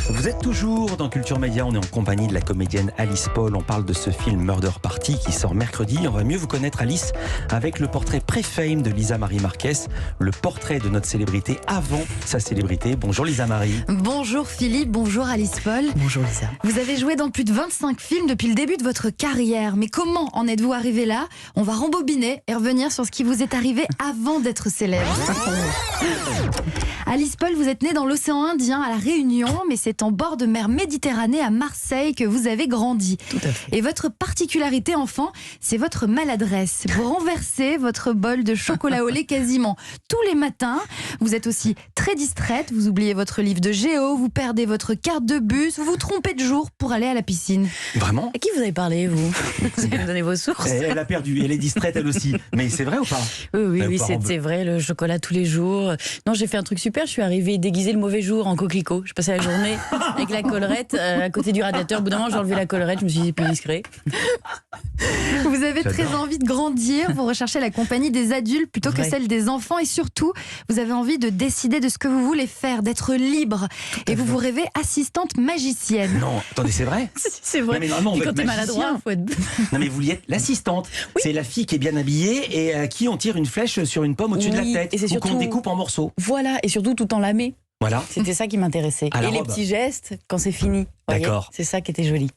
Vous êtes toujours dans Culture Média, on est en compagnie de la comédienne Alice Paul. On parle de ce film Murder Party qui sort mercredi. On va mieux vous connaître, Alice, avec le portrait pré-fame de Lisa Marie Marquez, le portrait de notre célébrité avant sa célébrité. Bonjour Lisa Marie. Bonjour Philippe, bonjour Alice Paul. Bonjour Lisa. Vous avez joué dans plus de 25 films depuis le début de votre carrière. Mais comment en êtes-vous arrivé là? On va rembobiner et revenir sur ce qui vous est arrivé avant d'être célèbre. Alice Paul, vous êtes née dans l'océan Indien à La Réunion, mais c'est en bord de mer Méditerranée à Marseille que vous avez grandi. Tout à fait. Et votre particularité enfant, c'est votre maladresse. Vous renversez votre bol de chocolat au lait quasiment tous les matins. Vous êtes aussi très distraite, vous oubliez votre livre de géo, vous perdez votre carte de bus, vous vous trompez de jour pour aller à la piscine. Vraiment? À qui vous avez parlé, vous? Vous allez me donner vos sources? Elle a perdu, elle est distraite elle aussi. Mais c'est vrai ou pas? Oui, c'est vrai, le chocolat tous les jours. Non, j'ai fait un truc super, je suis arrivée déguisée le mauvais jour en coquelicot. Je passais la journée avec la collerette à côté du radiateur. Au bout d'un moment, j'ai enlevé la collerette, je me suis dit, c'est plus discret. Vous avez très envie de grandir, vous recherchez la compagnie des adultes plutôt que celle des enfants et surtout, vous avez envie de décider de ce que vous voulez faire, d'être libre. Et vous vous rêvez assistante magicienne. Non, attendez, c'est vrai? C'est vrai. Non, mais normalement, on Et veut quand être t'es magicien. maladroit, faut être... Non mais vous vouliez être l'assistante. Oui. C'est la fille qui est bien habillée et à qui on tire une flèche sur une pomme au-dessus de Oui, la tête et c'est ou qu'on surtout- découpe en morceaux. Voilà, et surtout tout en lamé. Voilà. C'était ça qui m'intéressait. À la Et les robe. petits gestes quand c'est fini. Voyez, D'accord. c'est ça qui était joli.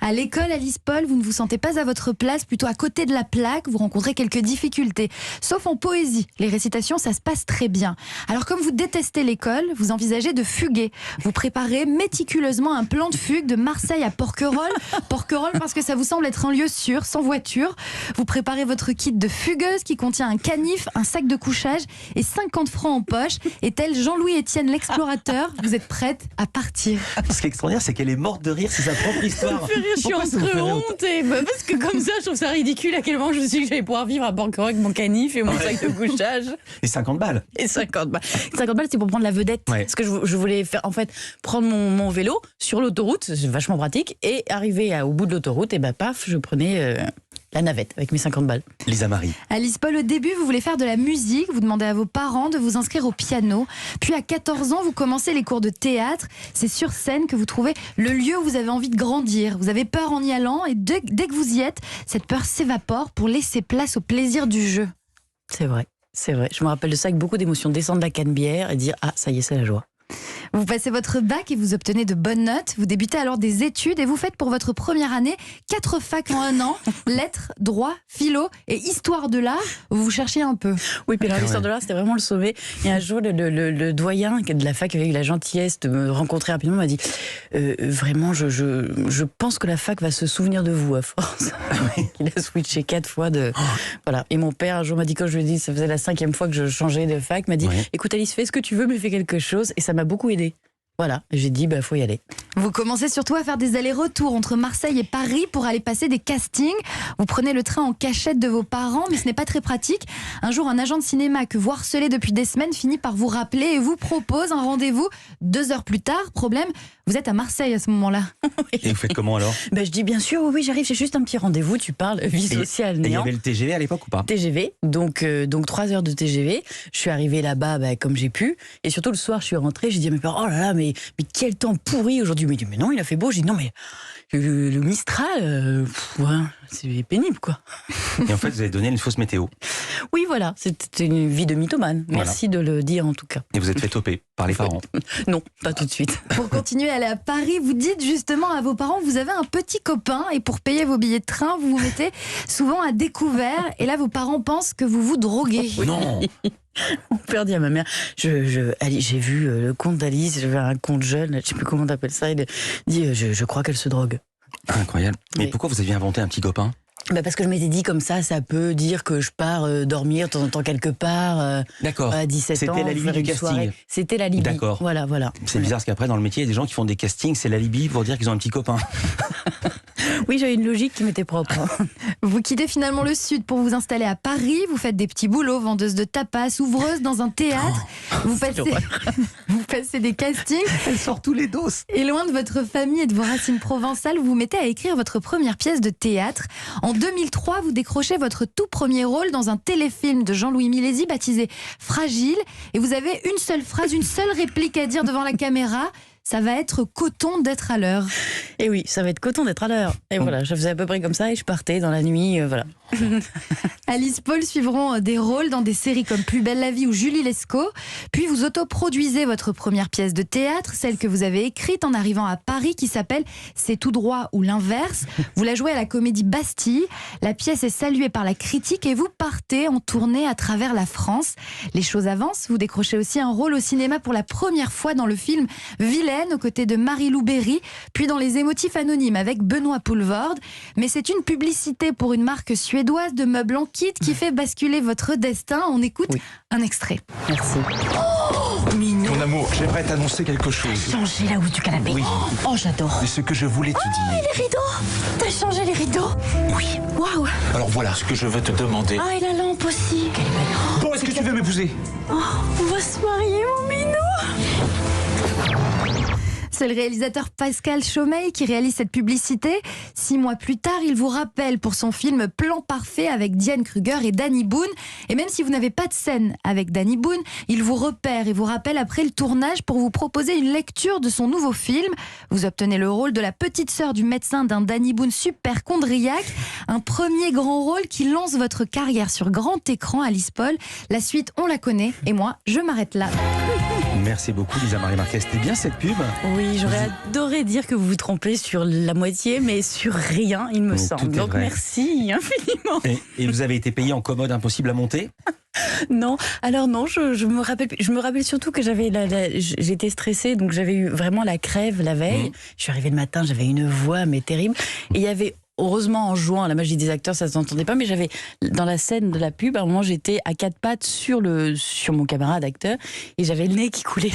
À l'école, Alice Paul, vous ne vous sentez pas à votre place, plutôt à côté de la plaque, vous rencontrez quelques difficultés. Sauf en poésie, les récitations, ça se passe très bien. Alors comme vous détestez l'école, vous envisagez de fuguer. Vous préparez méticuleusement un plan de fugue de Marseille à Porquerolles. Porquerolles parce que ça vous semble être un lieu sûr, sans voiture. Vous préparez votre kit de fugueuse qui contient un canif, un sac de couchage et 50 francs en poche. Et tel Jean-Louis Étienne l'explorateur, vous êtes prête à partir. Ce qui est extraordinaire, c'est qu'elle est morte de rire, c'est sa propre histoire. Je suis Pourquoi ça vous fait entre rire honte et parce que comme ça, je trouve ça ridicule à quel moment je me suis dit que j'allais pouvoir vivre à Porquerolles avec mon canif et mon sac de couchage Et 50 balles. et 50 balles. 50 balles, c'est pour prendre la vedette. Ouais. Parce que je voulais faire, en fait, prendre mon vélo sur l'autoroute, c'est vachement pratique, et arriver au bout de l'autoroute, et paf, je prenais la navette avec mes 50 balles. Lisa Marie. Alice Paul, au début, vous voulez faire de la musique, vous demandez à vos parents de vous inscrire au piano. Puis à 14 ans, vous commencez les cours de théâtre. C'est sur scène que vous trouvez le lieu où vous avez envie de grandir. Vous avez peur en y allant et dès que vous y êtes, cette peur s'évapore pour laisser place au plaisir du jeu. C'est vrai, c'est vrai. Je me rappelle de ça avec beaucoup d'émotion, descendre la canebière et dire « Ah, ça y est, c'est la joie ». Vous passez votre bac et vous obtenez de bonnes notes. Vous débutez alors des études et vous faites pour votre première année 4 facs en un an. Lettres, droit, philo et histoire de l'art. Vous cherchez un peu. Oui, puis alors Ah l'histoire ouais. de l'art, c'était vraiment le sommet. Et un jour, le doyen de la fac, avec la gentillesse de me rencontrer rapidement, m'a dit vraiment, je pense que la fac va se souvenir de vous à force. Il a switché 4 fois de. Voilà. Et mon père, un jour, m'a dit, quand je lui ai dit, ça faisait la 5e fois que je changeais de fac, m'a dit Ouais. écoute, Alice, fais ce que tu veux, mais fais quelque chose. Et ça m'a beaucoup aidé. Voilà. Et j'ai dit, faut y aller. Vous commencez surtout à faire des allers-retours entre Marseille et Paris pour aller passer des castings. Vous prenez le train en cachette de vos parents, mais ce n'est pas très pratique. Un jour, un agent de cinéma que vous harcelez depuis des semaines finit par vous rappeler et vous propose un rendez-vous 2 heures plus tard. Problème, vous êtes à Marseille à ce moment-là. Et vous faites comment alors? Je dis, bien sûr, oui, j'arrive, j'ai juste un petit rendez-vous, tu parles, vie sociale, Et il y néant. avait le TGV à l'époque ou pas? TGV, donc 3 heures de TGV. Je suis arrivée là-bas comme j'ai pu. Et surtout, le soir, je suis rentrée. J'ai dit à mes parents, oh là là, mais quel temps pourri aujourd'hui. Mais non, il a fait beau. J'ai dit, non, mais le Mistral, c'est pénible, quoi. Et en fait, vous avez donné une fausse météo. Oui, voilà, c'était une vie de mythomane. Merci de le dire, en tout cas. Et vous êtes fait toper par les parents. Non, pas tout de suite. Pour continuer à aller à Paris, vous dites justement à vos parents, vous avez un petit copain et pour payer vos billets de train, vous vous mettez souvent à découvert. Et là, vos parents pensent que vous vous droguez. Non. Mon père dit à ma mère, j'ai vu le compte d'Alice, j'avais un compte jeune, je sais plus comment t'appelles ça, il dit, je crois qu'elle se drogue. Incroyable. Mais Oui. pourquoi vous aviez inventé un petit copain? Parce que je m'étais dit comme ça peut dire que je pars dormir de temps en temps quelque part D'accord. à 17 ans. C'était l'alibi faire du une casting. soirée. C'était l'alibi. D'accord. Voilà. C'est bizarre parce qu'après, dans le métier, il y a des gens qui font des castings, c'est l'alibi pour dire qu'ils ont un petit copain. Oui, j'avais une logique qui m'était propre. Vous quittez finalement le sud pour vous installer à Paris. Vous faites des petits boulots, vendeuse de tapas, ouvreuse dans un théâtre. Vous passez des castings. Elle sort tous les dos. Et loin de votre famille et de vos racines provençales, vous vous mettez à écrire votre première pièce de théâtre. En 2003, vous décrochez votre tout premier rôle dans un téléfilm de Jean-Louis Milési baptisé Fragile. Et vous avez une seule phrase, une seule réplique à dire devant la caméra. ça va être coton d'être à l'heure. Et oui, ça va être coton d'être à l'heure. Et voilà, je faisais à peu près comme ça et je partais dans la nuit, voilà. Alice Paul suivront des rôles dans des séries comme Plus belle la vie ou Julie Lescaut. Puis vous autoproduisez votre première pièce de théâtre, celle que vous avez écrite en arrivant à Paris, qui s'appelle C'est tout droit ou l'inverse. Vous la jouez à la Comédie Bastille. La pièce est saluée par la critique et vous partez en tournée à travers la France. Les choses avancent. Vous décrochez aussi un rôle au cinéma pour la première fois dans le film Vilaine, aux côtés de Marie-Lou Berry, puis dans Les Émotifs Anonymes avec Benoît Poelvoorde. Mais c'est une publicité pour une marque suédoise de meubles en kit qui fait basculer votre destin. On écoute un extrait. Merci. Mon amour, j'aimerais t'annoncer quelque chose. Changer la housse du canapé. Oui. Oh, j'adore. C'est ce que je voulais te dire. Les rideaux. T'as changé les rideaux. Oui. Waouh. Alors voilà ce que je veux te demander. Ah, et la lampe aussi. Quelle est belle. Bon, est-ce que tu veux m'épouser? Oh, on va se marier, mon minou. C'est le réalisateur Pascal Chaumeil qui réalise cette publicité. 6 mois plus tard, il vous rappelle pour son film Plan Parfait avec Diane Kruger et Danny Boone. Et même si vous n'avez pas de scène avec Danny Boone, il vous repère et vous rappelle après le tournage pour vous proposer une lecture de son nouveau film. Vous obtenez le rôle de la petite sœur du médecin d'un Danny Boone super chondriaque. Un premier grand rôle qui lance votre carrière sur grand écran, Alice Paul. La suite, on la connaît. Et moi, je m'arrête là. Merci beaucoup Lisa Marie Marquez. C'était bien cette pub? Oui, j'aurais adoré dire que vous vous trompez sur la moitié, mais sur rien, il me semble. Donc merci infiniment. Et vous avez été payé en commode impossible à monter? Non, alors non, je me rappelle surtout que j'étais stressée, donc j'avais eu vraiment la crève la veille. Je suis arrivée le matin, j'avais une voix mais terrible. Et il y avait, heureusement en jouant à la magie des acteurs, ça ne s'entendait pas, mais j'avais, dans la scène de la pub, à un moment j'étais à 4 pattes sur mon camarade acteur et j'avais le nez qui coulait.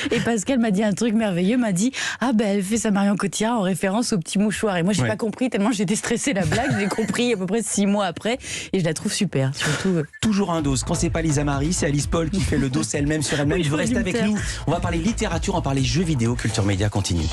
Et Pascal m'a dit un truc merveilleux, m'a dit ah ben elle fait sa Marion Cotillard en référence au petit mouchoir. Et moi j'ai pas compris tellement j'étais stressée la blague, j'ai compris à peu près 6 mois après et je la trouve super. Surtout toujours un dos. Quand c'est pas Lisa Marie, c'est Alice Paul qui fait le dos elle-même sur elle-même. Oui, Vous restez avec nous. On va parler littérature, on va parler jeux vidéo. Culture Média continue.